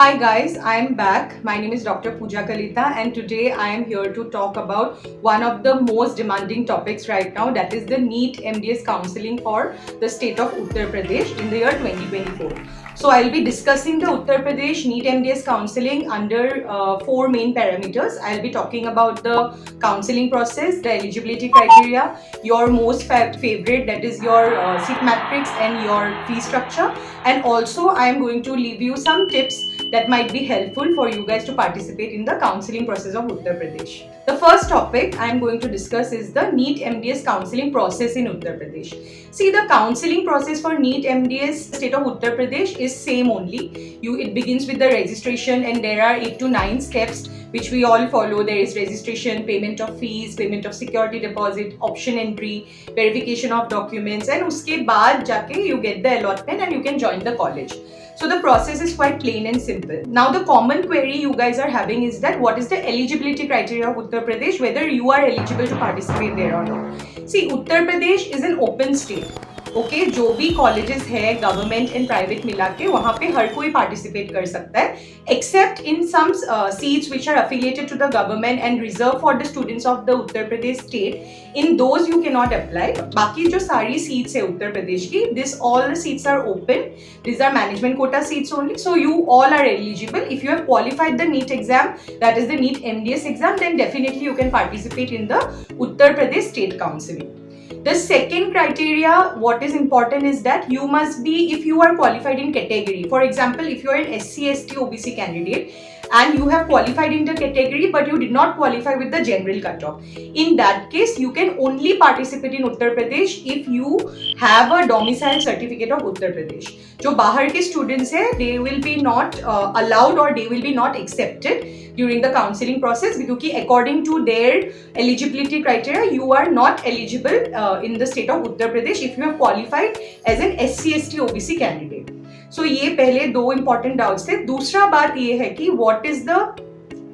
Hi guys, I am back. My name is Dr. Pooja Kalita and today I am here to talk about one of the most demanding topics right now, that is the NEET MDS counseling for the state of Uttar Pradesh in the year 2024. So I'll be discussing the Uttar Pradesh NEET MDS counseling under four main parameters. I'll be talking about the counseling process, the eligibility criteria, your most favorite, that is your seat matrix and your fee structure, and also I am going to leave you some tips that might be helpful for you guys to participate in the counseling process of Uttar Pradesh. The first topic I am going to discuss is the NEET MDS counseling process in Uttar Pradesh. See, the counseling process for NEET MDS state of Uttar Pradesh is same only. It begins with the registration and there are 8 to 9 steps which we all follow. There is registration, payment of fees, payment of security deposit, option entry, verification of documents, and uske baad jaake you get the allotment and you can join the college. So the process is quite plain and simple. Now the common query you guys are having is that what is the eligibility criteria of Uttar Pradesh, whether you are eligible to participate there or not. See, Uttar Pradesh is an open state. Okay जो भी colleges है government and private मिला के वहां पे हर कोई participate कर सकता है except in some seats which are affiliated to the government and reserve for the students of the Uttar Pradesh state. In those you can not apply. बाकी जो सारी सीट्स है उत्तर प्रदेश की, this all the seats are open. These are management quota seats only, so you all are eligible. If you have qualified the NEET exam, that is the NEET MDS exam, then definitely you can participate in the Uttar Pradesh state counseling. The second criteria, what is important is that you must be, if you are qualified in category, for example, if you are an SC, ST, OBC candidate and you have qualified in the category but you did not qualify with the general cutoff, in that case you can only participate in Uttar Pradesh if you have a domicile certificate of Uttar Pradesh. जो बाहर के students है, they will be not allowed or they will be not accepted during the counseling process because according to their eligibility criteria you are not eligible in the state of Uttar Pradesh if you have qualified as an SC, ST, OBC candidate. So ये पहले दो important doubts थे. दूसरा बात ये है कि what is the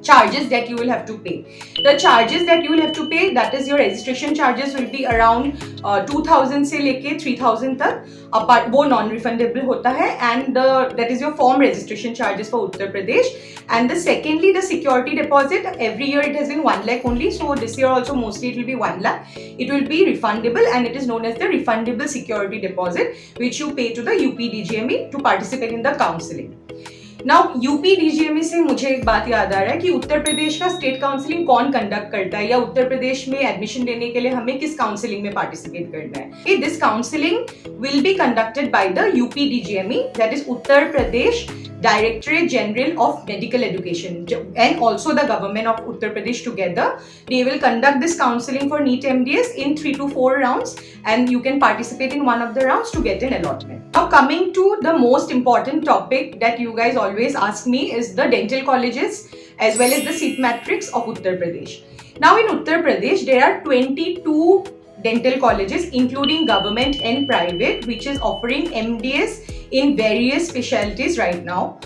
charges that you will have to pay. The charges that you will have to pay, that is your registration charges will be around 2000 से लेके 3000 तक. अपार्ट वो नॉन रिफंडेबल होता है and that is your form registration charges for Uttar Pradesh. And the secondly, the security deposit, every year it has been 1 lakh only, so this year also mostly it will be 1 lakh. It will be refundable and it is known as the refundable security deposit which you pay to the UPDGME to participate in the counseling. Now UPDGME से मुझे एक बात याद आ रहा है कि उत्तर प्रदेश का state counselling कौन कंडक्ट करता है या उत्तर प्रदेश में एडमिशन लेने के लिए हमें किस काउंसलिंग में पार्टिसिपेट करना है. This counselling will be conducted by the UPDGME, that is Uttar Pradesh Directorate General of Medical Education and also the government of Uttar Pradesh together. They will conduct this counseling for NEET MDS in 3 to 4 rounds and you can participate in one of the rounds to get an allotment. Now coming to the most important topic that you guys always ask me is the dental colleges as well as the seat matrix of Uttar Pradesh. Now in Uttar Pradesh there are 22 dental colleges including government and private which is offering MDS in various specialties right now.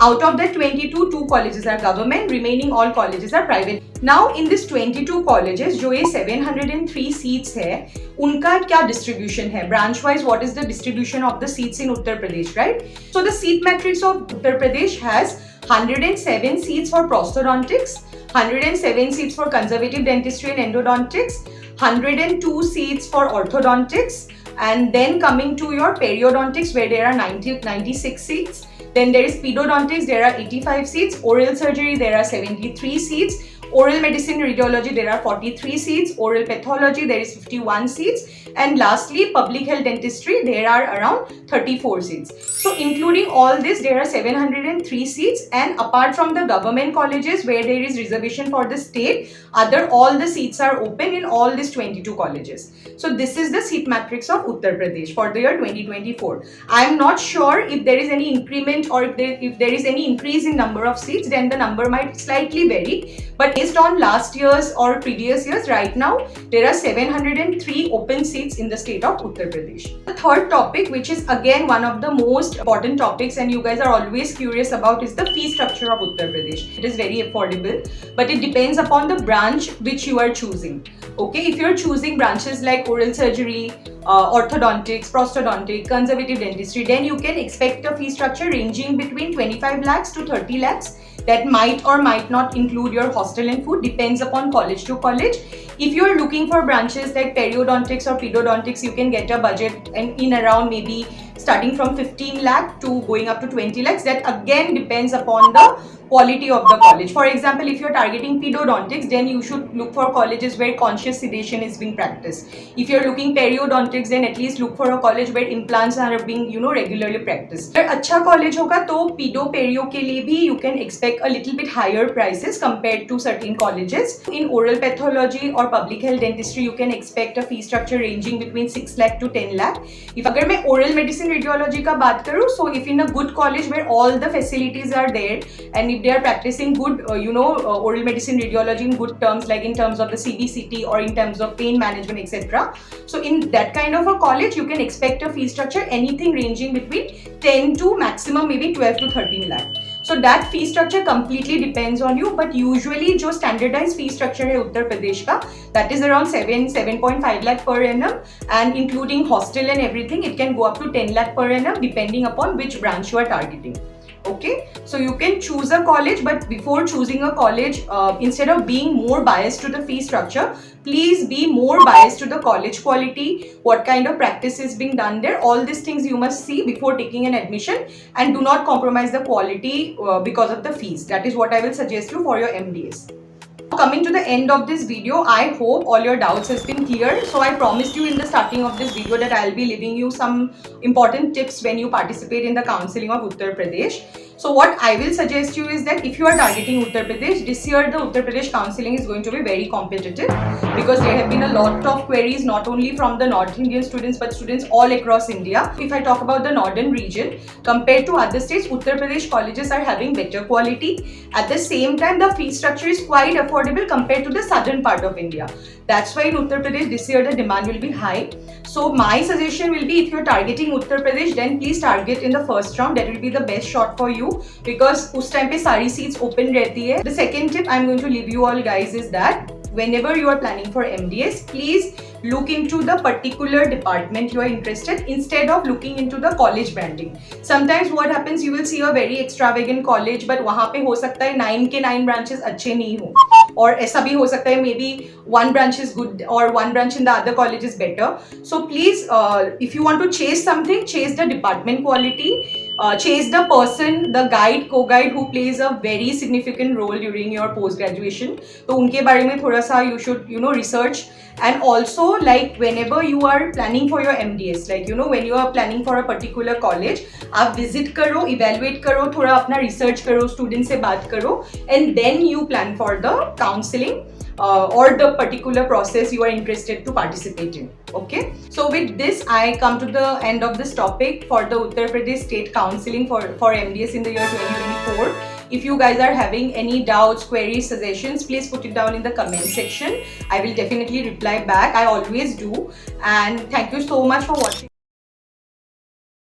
Out of the 22, 2 colleges are government, remaining all colleges are private. Now in this 22 colleges जो ये 703 seats है उनका क्या distribution है, branch wise what is the distribution of the seats in Uttar Pradesh, right? So the seat matrix of Uttar Pradesh has 107 seats for prosthodontics, 107 seats for conservative dentistry and endodontics, 102 seats for orthodontics, and then coming to your periodontics where there are 96 seats. Then there is pedodontics, there are 85 seats. Oral surgery, there are 73 seats. Oral medicine, radiology, there are 43 seats. Oral pathology, there is 51 seats. And lastly, public health dentistry, there are around 34 seats. So including all this, there are 703 seats. And apart from the government colleges where there is reservation for the state, all the seats are open in all these 22 colleges. So this is the seat matrix of Uttar Pradesh for the year 2024. I am not sure if there is any increment or if there is any increase in number of seats, then the number might slightly vary. But Based on last year's or previous years, right now there are 703 open seats in the state of Uttar Pradesh. The third topic, which is again one of the most important topics and you guys are always curious about, is the fee structure of Uttar Pradesh. It is very affordable, but it depends upon the branch which you are choosing. Okay, if you're choosing branches like oral surgery, orthodontics, prosthodontic, conservative dentistry, then you can expect a fee structure ranging between 25 lakhs to 30 lakhs. That might or might not include your hostel and food, depends upon college to college. If you're looking for branches like periodontics or pedodontics, you can get a budget in around maybe starting from 15 lakh to going up to 20 lakhs. That again depends upon the quality of the college. For example, if you're targeting pedodontics, then you should look for colleges where conscious sedation is being practiced. If you're looking periodontics, then at least look for a college where implants are being regularly practiced. अगर अच्छा college होगा तो pedo perio के लिए भी you can expect a little bit higher prices compared to certain colleges. In oral pathology or public health dentistry, you can expect a fee structure ranging between 6 lakh to 10 lakh. If अगर मैं oral medicine radiology का बात करूँ, so if in a good college where all the facilities are there and if they are practicing good oral medicine radiology in good terms, like in terms of the CBCT or in terms of pain management, etc. So in that kind of a college, you can expect a fee structure anything ranging between 10 to maximum maybe 12 to 13 lakh. So that fee structure completely depends on you, but usually जो standardized fee structure है उत्तर प्रदेश का, that is around 7.5 lakh per annum, and including hostel and everything, it can go up to 10 lakh per annum depending upon which branch you are targeting. Okay, so you can choose a college, but before choosing a college, instead of being more biased to the fee structure, please be more biased to the college quality, what kind of practice is being done there. All these things you must see before taking an admission, and do not compromise the quality because of the fees. That is what I will suggest you for your MDS. Coming to the end of this video, I hope all your doubts has been clear. So I promised you in the starting of this video that I'll be leaving you some important tips when you participate in the counseling of Uttar Pradesh. So what I will suggest you is that if you are targeting Uttar Pradesh, this year the Uttar Pradesh counseling is going to be very competitive because there have been a lot of queries not only from the North Indian students but students all across India. If I talk about the northern region, compared to other states, Uttar Pradesh colleges are having better quality. At the same time, the fee structure is quite affordable compared to the southern part of India. That's why in Uttar Pradesh this year the demand will be high. So my suggestion will be, if you're targeting Uttar Pradesh, then please target in the first round. That will be the best shot for you because उस time पे सारी seats open रहती है. The second tip I'm going to leave you all guys is that whenever you are planning for MDS, please look into the particular department you are interested instead of looking into the college branding. Sometimes what happens, you will see a very extravagant college, but वहाँ पे हो सकता है 9 के 9 branches अच्छे नहीं हो, और ऐसा भी हो सकता है maybe one branch is good or one branch in the other college is better. So please, if you want to chase something, chase the department quality. Chase the person, the guide, co-guide who plays a very significant role during your post-graduation. तो उनके बारे में थोड़ा सा you should research. And also, like whenever you are planning for your MDS, like when you are planning for a particular college, आप visit करो, evaluate करो, थोड़ा अपना research करो, student से बात करो, and then you plan for the counseling or the particular process you are interested to participate in. Okay, so with this I come to the end of this topic for the Uttar Pradesh State Counseling for MDS in the year 2024. If you guys are having any doubts, queries, suggestions, please put it down in the comment section. I will definitely reply back. I always do. And thank you so much for watching.